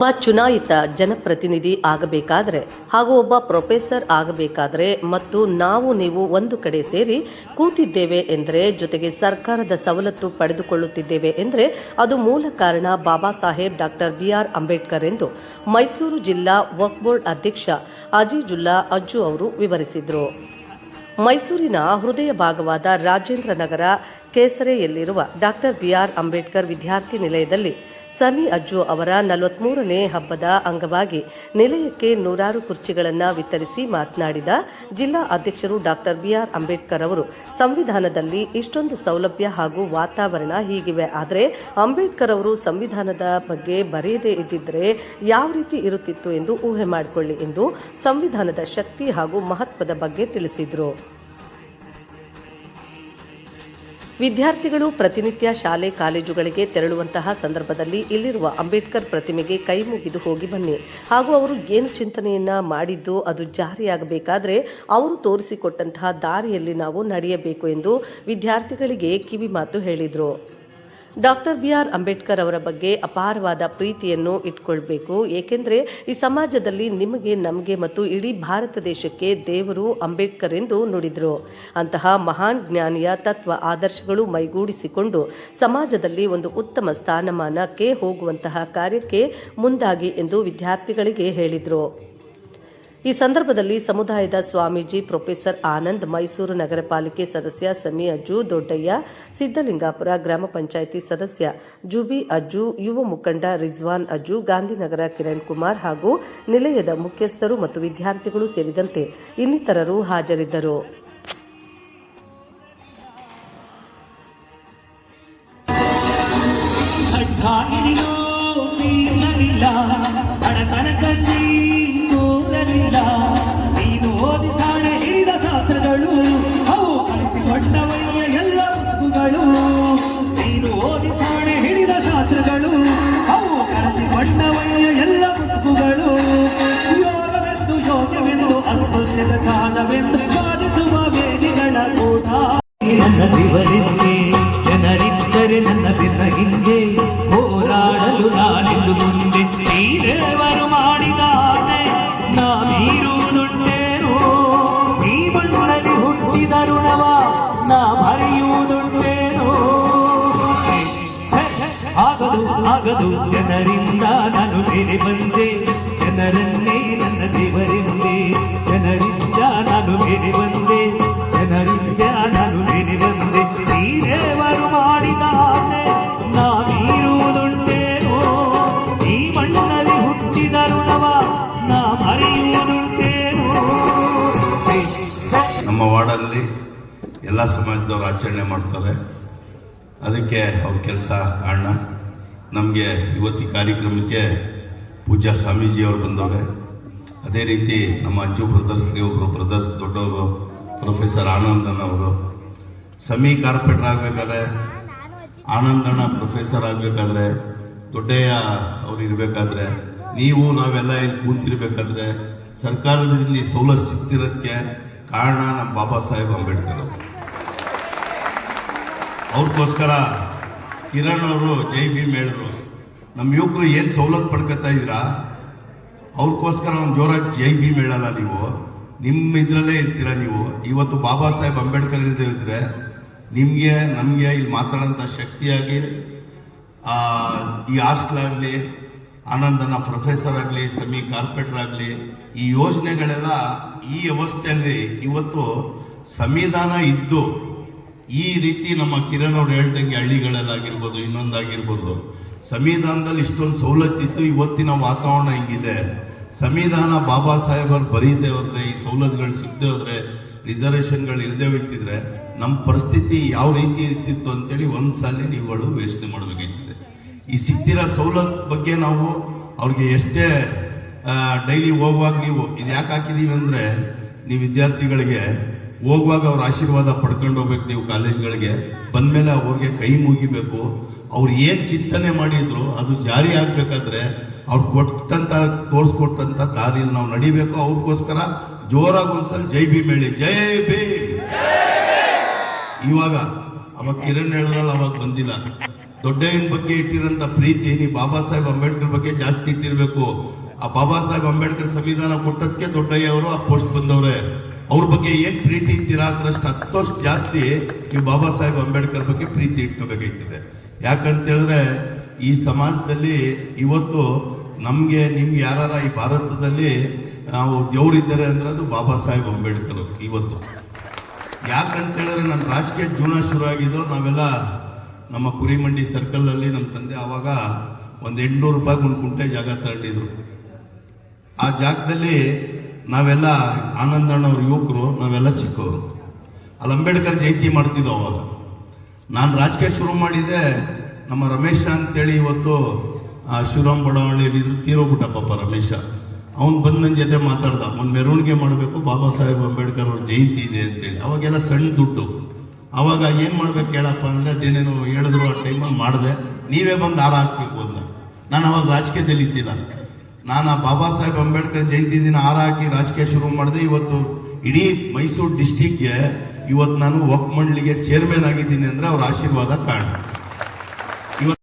ಒಬ್ಬ ಚುನಾಯಿತ ಜನಪ್ರತಿನಿಧಿ ಆಗಬೇಕಾದ್ರೆ ಹಾಗೂ ಒಬ್ಬ ಪ್ರೊಫೆಸರ್ ಆಗಬೇಕಾದ್ರೆ ಮತ್ತು ನೀವು ಒಂದು ಕಡೆ ಸೇರಿ ಕೂತಿದ್ದೇವೆ ಎಂದರೆ, ಜೊತೆಗೆ ಸರ್ಕಾರದ ಸವಲತ್ತು ಪಡೆದುಕೊಳ್ಳುತ್ತಿದ್ದೇವೆ ಎಂದರೆ ಅದು ಮೂಲ ಕಾರಣ ಬಾಬಾ ಸಾಹೇಬ್ ಡಾಕ್ಟರ್ BR ಅಂಬೇಡ್ಕರ್ ಎಂದು ಮೈಸೂರು ಜಿಲ್ಲಾ ವಕ್ಫ್ ಬೋರ್ಡ್ ಅಧ್ಯಕ್ಷ ಅಜೀಜುಲ್ಲಾ ಅಜ್ಜು ಅವರು ವಿವರಿಸಿದರು. ಮೈಸೂರಿನ ಹೃದಯ ಭಾಗವಾದ ರಾಜೇಂದ್ರ ನಗರ ಕೆಸರೆಯಲ್ಲಿರುವ ಡಾಕ್ಟರ್ BR ಅಂಬೇಡ್ಕರ್ ವಿದ್ಯಾರ್ಥಿ ನಿಲಯದಲ್ಲಿ ಸಮಿ ಅಜ್ಜು ಅವರ 43ನೇ ಹಬ್ಬದ ಅಂಗವಾಗಿ ನಿಲಯಕ್ಕೆ ನೂರಾರು ಕುರ್ಚಿಗಳನ್ನು ವಿತರಿಸಿ ಮಾತನಾಡಿದ ಜಿಲ್ಲಾ ಅಧ್ಯಕ್ಷರು ಡಾಕ್ಟರ್ BR ಅಂಬೇಡ್ಕರ್ ಅವರು, ಸಂವಿಧಾನದಲ್ಲಿ ಇಷ್ಟೊಂದು ಸೌಲಭ್ಯ ಹಾಗೂ ವಾತಾವರಣ ಹೀಗಿವೆ, ಆದರೆ ಅಂಬೇಡ್ಕರ್ ಅವರು ಸಂವಿಧಾನದ ಬಗ್ಗೆ ಬರೆಯದೇ ಇದ್ದಿದ್ದರೆ ಯಾವ ರೀತಿ ಇರುತ್ತಿತ್ತು ಎಂದು ಊಹೆ ಮಾಡಿಕೊಳ್ಳಿ ಎಂದು ಸಂವಿಧಾನದ ಶಕ್ತಿ ಹಾಗೂ ಮಹತ್ವದ ಬಗ್ಗೆ ತಿಳಿಸಿದರು. ವಿದ್ಯಾರ್ಥಿಗಳು ಪ್ರತಿನಿತ್ಯ ಶಾಲೆ ಕಾಲೇಜುಗಳಿಗೆ ತೆರಳುವಂತಹ ಸಂದರ್ಭದಲ್ಲಿ ಇಲ್ಲಿರುವ ಅಂಬೇಡ್ಕರ್ ಪ್ರತಿಮೆಗೆ ಕೈ ಮುಗಿದು ಹೋಗಿ ಬನ್ನಿ ಹಾಗೂ ಅವರು ಏನು ಚಿಂತನೆಯನ್ನ ಮಾಡಿದ್ದು ಅದು ಜಾರಿಯಾಗಬೇಕಾದ್ರೆ ಅವರು ತೋರಿಸಿಕೊಟ್ಟಂತಹ ದಾರಿಯಲ್ಲಿ ನಾವು ನಡೆಯಬೇಕು ಎಂದು ವಿದ್ಯಾರ್ಥಿಗಳಿಗೆ ಕಿವಿ ಮಾತು ಹೇಳಿದರು. ಡಾಕ್ಟರ್ BR ಅಂಬೇಡ್ಕರ್ ಅವರ ಬಗ್ಗೆ ಅಪಾರವಾದ ಪ್ರೀತಿಯನ್ನು ಇಟ್ಕೊಳ್ಬೇಕು, ಏಕೆಂದರೆ ಈ ಸಮಾಜದಲ್ಲಿ ನಿಮಗೆ, ನಮಗೆ ಮತ್ತು ಇಡೀ ಭಾರತ ದೇಶಕ್ಕೆ ದೇವರು ಅಂಬೇಡ್ಕರ್ ಎಂದು ನುಡಿದರು. ಅಂತಹ ಮಹಾನ್ ಜ್ಞಾನಿಯ ತತ್ವ ಆದರ್ಶಗಳು ಮೈಗೂಡಿಸಿಕೊಂಡು ಸಮಾಜದಲ್ಲಿ ಒಂದು ಉತ್ತಮ ಸ್ಥಾನಮಾನಕ್ಕೆ ಹೋಗುವಂತಹ ಕಾರ್ಯಕ್ಕೆ ಮುಂದಾಗಿ ಎಂದು ವಿದ್ಯಾರ್ಥಿಗಳಿಗೆ ಹೇಳಿದರು. ಈ ಸಂದರ್ಭದಲ್ಲಿ ಸಮುದಾಯದ ಸ್ವಾಮೀಜಿ ಪ್ರೊಫೆಸರ್ ಆನಂದ್, ಮೈಸೂರು ನಗರ ಪಾಲಿಕೆ ಸದಸ್ಯ ಸಮಿ ಅಜ್ಜು, ದೊಡ್ಡಯ್ಯ, ಸಿದ್ದಲಿಂಗಾಪುರ ಗ್ರಾಮ ಪಂಚಾಯಿತಿ ಸದಸ್ಯ ಜುಬಿ ಅಜ್ಜು, ಯುವ ಮುಖಂಡ ರಿಜ್ವಾನ್ ಅಜ್ಜು, ಗಾಂಧಿನಗರ ಕಿರಣ್ ಕುಮಾರ್ ಹಾಗೂ ನಿಲಯದ ಮುಖ್ಯಸ್ಥರು ಮತ್ತು ವಿದ್ಯಾರ್ಥಿಗಳು ಸೇರಿದಂತೆ ಇನ್ನಿತರರು ಹಾಜರಿದ್ದರು. ನೀನು ಓದಿಸಾಣೆ ಹಿಡಿದ ಶಾಸ್ತ್ರಗಳು, ಅವು ಕಲಿಸಿಕೊಂಡವಯ್ಯ ಎಲ್ಲ ಪುಸ್ತಕಗಳು. ನೀನು ಓದಿಸಾಣೆ ಹಿಡಿದ ಶಾಸ್ತ್ರಗಳು, ಅವು ಕಲಿಸಿಕೊಂಡವಯ್ಯ ಎಲ್ಲ ಪುಸ್ತಕಗಳು. ಯೋಗವೆಂದು ಯೋಗ್ಯವೆಂದು ಅನುಭವಿಸಿದ ಸಾಲವೆಂದು ಸಾಧಿಸುವ ವೇದಿಗಳ ಕೂಟ. ನನ್ನ ದೇವರೆಂದೇ ಜನರಿದ್ದರೆ ನನ್ನ ಬೆನ್ನ ಹಿಂದೆ ಹೋರಾಡಲು ನಾನೆಂದು ಮುಂದೆ. ಈ ದೇವರು ಮಾಡಿದ ನಾವಿರುವುದುಂಟೇನು, ಈ ಮಣ್ಣಲ್ಲಿ ಹುಟ್ಟಿದ ಋಣವ ನಾ ಮರೆಯುವುದುಂಟೇನು. ಆಗದು ಜನರಿಂದ ನಾನು ಬೇರೆ ಬಂದೆ, ಜನರನ್ನೇ ನನ್ನ ದೇವರೆಂದೆ. ಜನರಿಂದ ನಾನು ಬೇರೆ ಬಂದೆ, ಜನರಿಂದ ನಾನು ಬೇರೆ ಬಂದೆ. ಈ ದೇವರು ಮಾಡಿದ ನಾವಿರುವುದುಂಟೇನು, ಈ ಮಣ್ಣಲ್ಲಿ ಹುಟ್ಟಿದ ಋಣವ ನಾ ಮರೆಯುವುದುಂಟೇನು. ನಮ್ಮ ವಾರ್ಡಲ್ಲಿ ಎಲ್ಲ ಸಮಾಜದವರು ಆಚರಣೆ ಮಾಡ್ತಾರೆ, ಅದಕ್ಕೆ ಅವ್ರ ಕೆಲಸ ಕಾರಣ. ನಮಗೆ ಇವತ್ತಿ ಕಾರ್ಯಕ್ರಮಕ್ಕೆ ಪೂಜಾ ಸ್ವಾಮೀಜಿಯವರು ಬಂದವ್ರೆ. ಅದೇ ರೀತಿ ನಮ್ಮ ಅಜ್ಜು ಬ್ರದರ್ಸ್ಗೆ ಒಬ್ಬರು ಬ್ರದರ್ಸ್ ದೊಡ್ಡವರು ಪ್ರೊಫೆಸರ್ ಆನಂದಣ್ಣ ಅವರು. ಸಮಿ ಕಾರ್ಪೊರೇಟರ್ ಆಗಬೇಕಾದ್ರೆ, ಆನಂದಣ್ಣ ಪ್ರೊಫೆಸರ್ ಆಗಬೇಕಾದ್ರೆ, ದೊಡ್ಡಯ್ಯ ಅವ್ರು ಇರಬೇಕಾದ್ರೆ, ನೀವು ನಾವೆಲ್ಲ ಇಲ್ಲಿ ಕೂತಿರ್ಬೇಕಾದ್ರೆ ಸರ್ಕಾರದಿಂದ ಈ ಸೌಲಭ್ಯ ಸಿಗ್ತಿರೋದಕ್ಕೆ ಕಾರಣ ನಮ್ಮ ಬಾಬಾ ಸಾಹೇಬ್ ಅಂಬೇಡ್ಕರ್ ಅವರು. ಅವ್ರಿಗೋಸ್ಕರ ಕಿರಣ್ ಅವರು ಜೈ ಭೀಮ್ ಹೇಳಿದ್ರು, ನಮ್ಮ ಯುವಕರು ಏನು ಸವಲತ್ತು ಪಡ್ಕೊತಾ ಇದ್ದೀರಾ, ಅವ್ರಿಗೋಸ್ಕರ ಒಂದು ಜೋರಾಗಿ ಜೈ ಭೀಮ್ ಹೇಳಲ್ಲ, ನೀವು ನಿಮ್ಮ ಇದರಲ್ಲೇ ಇರ್ತೀರ. ನೀವು ಇವತ್ತು ಬಾಬಾ ಸಾಹೇಬ್ ಅಂಬೇಡ್ಕರ್ ಇಲ್ಲದೆ ಇದ್ರೆ ನಿಮಗೆ, ನಮಗೆ ಇಲ್ಲಿ ಮಾತಾಡೋಂಥ ಶಕ್ತಿಯಾಗಿ ಈ ಹಾಸ್ಟೆಲ್ ಆಗಲಿ, ಆನಂದನ ಪ್ರೊಫೆಸರ್ ಆಗಲಿ, ಸಮಿ ಕಾರ್ಪೊರೇಟರ್ ಆಗಲಿ, ಈ ಯೋಜನೆಗಳೆಲ್ಲ ಈ ವ್ಯವಸ್ಥೆಯಲ್ಲಿ ಇವತ್ತು ಸಂವಿಧಾನ ಇದ್ದು ಈ ರೀತಿ ನಮ್ಮ ಕಿರಣ್ ಅವ್ರು ಹೇಳ್ದಂಗೆ ಹಳ್ಳಿಗಳಲ್ಲಾಗಿರ್ಬೋದು, ಇನ್ನೊಂದಾಗಿರ್ಬೋದು, ಸಂವಿಧಾನದಲ್ಲಿ ಇಷ್ಟೊಂದು ಸವಲತ್ತಿತ್ತು. ಇವತ್ತಿನ ವಾತಾವರಣ ಹಿಂಗಿದೆ. ಸಂವಿಧಾನ ಬಾಬಾ ಸಾಹೇಬರು ಬರೀದೇ ಹೋದ್ರೆ, ಈ ಸವಲತ್ತುಗಳು ಸಿಗದೆ ಹೋದ್ರೆ, ರಿಸರ್ವೇಷನ್ಗಳು ಇಲ್ಲದೆ ಹೋಯ್ತಿದ್ರೆ ನಮ್ಮ ಪರಿಸ್ಥಿತಿ ಯಾವ ರೀತಿ ಇರ್ತಿತ್ತು ಅಂತೇಳಿ ಒಂದ್ಸಲ ನೀವುಗಳು ಯೋಚನೆ ಮಾಡಬೇಕಾಗ್ತದೆ. ಈ ಸಿಗ್ತಿರೋ ಸವಲತ್ತು ಬಗ್ಗೆ ನಾವು ಅವ್ರಿಗೆ ಎಷ್ಟೇ ಡೈಲಿ ಹೋಗುವಾಗ, ನೀವು ಇದು ಯಾಕೆ ಹಾಕಿದ್ದೀವಿ ಅಂದರೆ, ನೀವು ವಿದ್ಯಾರ್ಥಿಗಳಿಗೆ ಹೋಗುವಾಗ ಅವ್ರ ಆಶೀರ್ವಾದ ಪಡ್ಕೊಂಡು ಹೋಗ್ಬೇಕು. ನೀವು ಕಾಲೇಜ್ಗಳಿಗೆ ಬಂದಮೇಲೆ ಅವ್ರಿಗೆ ಕೈ ಮುಗಿಬೇಕು. ಅವ್ರು ಏನು ಚಿಂತನೆ ಮಾಡಿದ್ರು ಅದು ಜಾರಿ ಆಗಬೇಕಾದ್ರೆ ಅವ್ರು ಕೊಟ್ಟಂತ, ತೋರಿಸ್ಕೊಟ್ಟಂಥ ದಾರಿಯಲ್ಲಿ ನಾವು ನಡಿಬೇಕು. ಅವ್ರಿಗೋಸ್ಕರ ಜೋರಾಗಿ ಒಂದ್ಸಲ ಜೈ ಭೀಮ್ ಹೇಳಿ, ಜೈ ಭೀಮ್. ಇವಾಗ ಅವಾಗ ಕಿರಣ್ ಹೇಳಿದ್ರಲ್ಲ, ಅವಾಗ ಬಂದಿಲ್ಲ. ದೊಡ್ಡಯ್ಯನ ಬಗ್ಗೆ ಇಟ್ಟಿರೋಂಥ ಪ್ರೀತಿ ನೀವು ಬಾಬಾ ಸಾಹೇಬ್ ಅಂಬೇಡ್ಕರ್ ಬಗ್ಗೆ ಜಾಸ್ತಿ ಇಟ್ಟಿರ್ಬೇಕು. ಆ ಬಾಬಾ ಸಾಹೇಬ್ ಅಂಬೇಡ್ಕರ್ ಸಂವಿಧಾನ ಕೊಟ್ಟದಕ್ಕೆ ದೊಡ್ಡಯ್ಯ ಅವರು ಆ ಪೋಸ್ಟ್ ಬಂದವ್ರೆ. ಅವ್ರ ಬಗ್ಗೆ ಏನ್ ಪ್ರೀತಿ ಇದ್ದೀರಾ ಅದರಷ್ಟು 10 ವರ್ಷ ಜಾಸ್ತಿ ನೀವು ಬಾಬಾ ಸಾಹೇಬ್ ಅಂಬೇಡ್ಕರ್ ಬಗ್ಗೆ ಪ್ರೀತಿ ಇಟ್ಕೋಬೇಕಾಯ್ತದೆ. ಯಾಕಂತ ಹೇಳಿದ್ರೆ ಈ ಸಮಾಜದಲ್ಲಿ ಇವತ್ತು ನಮ್ಗೆ ನಿಮ್ಗೆ ಯಾರ ಈ ಭಾರತದಲ್ಲಿ ನಾವು ದೇವರಿದ್ದಾರೆ ಅಂದ್ರೆ ಅದು ಬಾಬಾ ಸಾಹೇಬ್ ಅಂಬೇಡ್ಕರ್. ಇವತ್ತು ಯಾಕಂತ ಹೇಳಿದ್ರೆ ನನ್ನ ರಾಜಕೀಯ ಜೀವನ ಶುರು ಆಗಿದ್ದು ನಾವೆಲ್ಲ ನಮ್ಮ ಕುರಿಮಂಡಿ ಸರ್ಕಲಲ್ಲಿ ನಮ್ಮ ತಂದೆ ಆವಾಗ ಒಂದು 800 ರೂಪಾಯಿಗೆ ಒಂದು ಕುಂಟೆ ಜಾಗ ತಗೊಂಡಿದ್ರು. ಆ ಜಾಗದಲ್ಲಿ ನಾವೆಲ್ಲ ಆನಂದಣ್ಣವ್ರ ಯುವಕರು, ನಾವೆಲ್ಲ ಚಿಕ್ಕವರು ಅಲ್ಲಿ ಅಂಬೇಡ್ಕರ್ ಜಯಂತಿ ಮಾಡ್ತಿದ್ದೋ. ಅವಾಗ ನಾನು ರಾಜಕೀಯ ಶುರು ಮಾಡಿದ್ದೆ. ನಮ್ಮ ರಮೇಶ ಅಂತೇಳಿ ಇವತ್ತು ಶಿವರಾಮ್ ಬಡಾವಣೆಯಲ್ಲಿ ಇದ್ರು, ತೀರೋಗ್ಬಿಟ್ಟ ಪಾಪ ರಮೇಶ. ಅವ್ನು ಬಂದು ನನ್ನ ಜೊತೆ ಮಾತಾಡ್ದ, ಒಂದು ಮೆರವಣಿಗೆ ಮಾಡಬೇಕು, ಬಾಬಾ ಸಾಹೇಬ್ ಅಂಬೇಡ್ಕರ್ ಅವ್ರ ಜಯಂತಿ ಇದೆ ಅಂತೇಳಿ. ಅವಾಗೆಲ್ಲ ಸಣ್ಣ ದುಡ್ಡು. ಅವಾಗ ಏನು ಮಾಡ್ಬೇಕು ಹೇಳಪ್ಪ ಅಂದರೆ ಅದೇನೇನು ಹೇಳಿದ್ರು ಆ ಟೈಮಲ್ಲಿ ಮಾಡಿದೆ. ನೀವೇ ಬಂದು ಹಾರ ಹಾಕಬೇಕು ಅಂದ. ನಾನು ಅವಾಗ ರಾಜಕೀಯದಲ್ಲಿ ಇದ್ದಿಲ್ಲ. ನಾನು ಆ ಬಾಬಾ ಸಾಹೇಬ್ ಅಂಬೇಡ್ಕರ್ ಜಯಂತಿ ದಿನ ಹಾರ ಹಾಕಿ ರಾಜಕೀಯ ಶುರು ಮಾಡಿದೆ. ಇವತ್ತು ಇಡೀ ಮೈಸೂರು ಡಿಸ್ಟಿಕ್ಗೆ ಇವತ್ತು ನಾನು ವಕ್ಫ್ ಮಂಡಳಿಗೆ ಚೇರ್ಮನ್ ಆಗಿದ್ದೀನಿ ಅಂದರೆ ಅವ್ರ ಆಶೀರ್ವಾದ ಕಾರಣ.